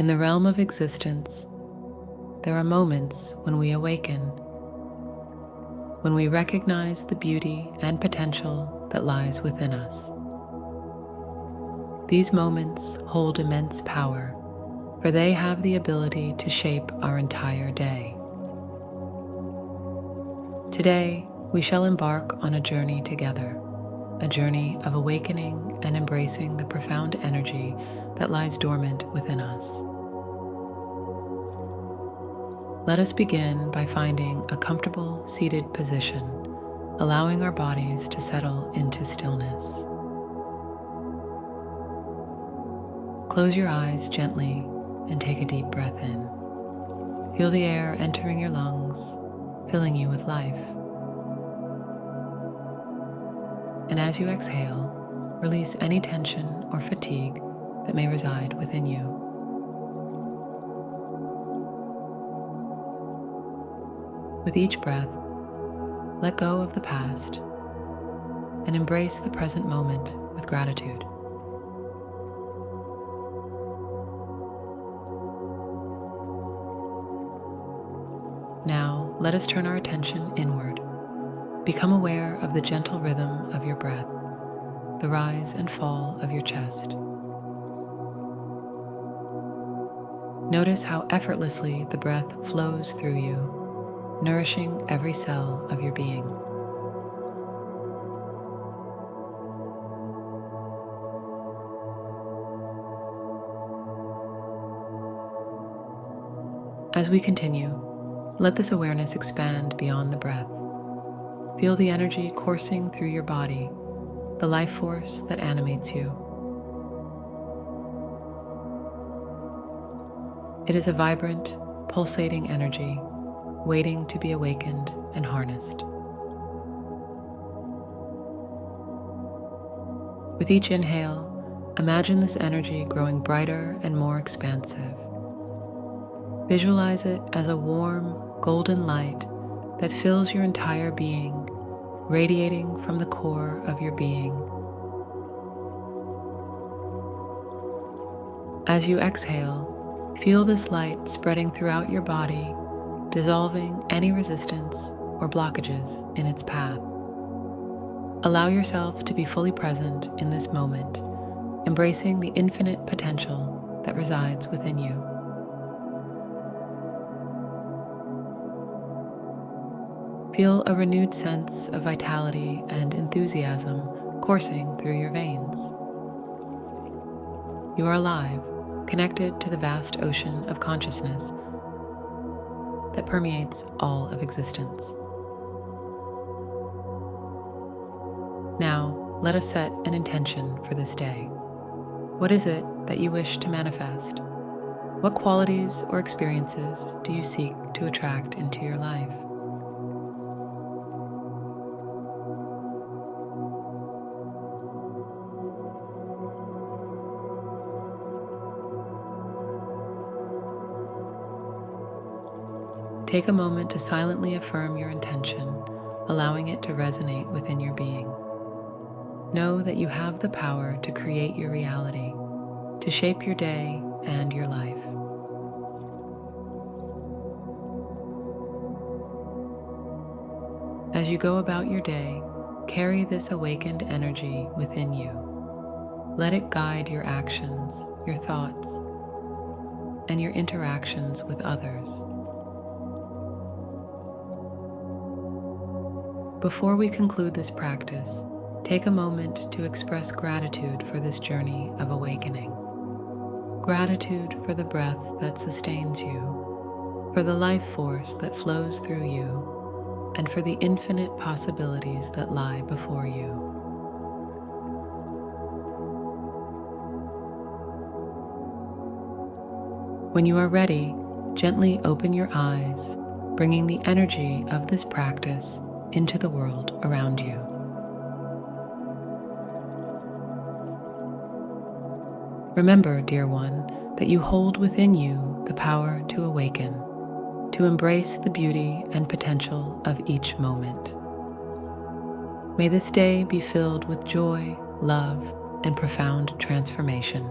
In the realm of existence, there are moments when we awaken, when we recognize the beauty and potential that lies within us. These moments hold immense power, for they have the ability to shape our entire day. Today, we shall embark on a journey together, a journey of awakening and embracing the profound energy that lies dormant within us. Let us begin by finding a comfortable seated position, allowing our bodies to settle into stillness. Close your eyes gently and take a deep breath in. Feel the air entering your lungs, filling you with life. And as you exhale, release any tension or fatigue that may reside within you. With each breath, let go of the past and embrace the present moment with gratitude. Now, let us turn our attention inward. Become aware of the gentle rhythm of your breath, the rise and fall of your chest. Notice how effortlessly the breath flows through you, nourishing every cell of your being. As we continue, let this awareness expand beyond the breath. Feel the energy coursing through your body, the life force that animates you. It is a vibrant, pulsating energy, waiting to be awakened and harnessed. With each inhale, imagine this energy growing brighter and more expansive. Visualize it as a warm, golden light that fills your entire being, radiating from the core of your being. As you exhale, feel this light spreading throughout your body, dissolving any resistance or blockages in its path. Allow yourself to be fully present in this moment, embracing the infinite potential that resides within you. Feel a renewed sense of vitality and enthusiasm coursing through your veins. You are alive, connected to the vast ocean of consciousness that permeates all of existence. Now, let us set an intention for this day. What is it that you wish to manifest? What qualities or experiences do you seek to attract into your life? Take a moment to silently affirm your intention, allowing it to resonate within your being. Know that you have the power to create your reality, to shape your day and your life. As you go about your day, carry this awakened energy within you. Let it guide your actions, your thoughts, and your interactions with others. Before we conclude this practice, take a moment to express gratitude for this journey of awakening. Gratitude for the breath that sustains you, for the life force that flows through you, and for the infinite possibilities that lie before you. When you are ready, gently open your eyes, bringing the energy of this practice into the world around you. Remember, dear one, that you hold within you the power to awaken, to embrace the beauty and potential of each moment. May this day be filled with joy, love, and profound transformation.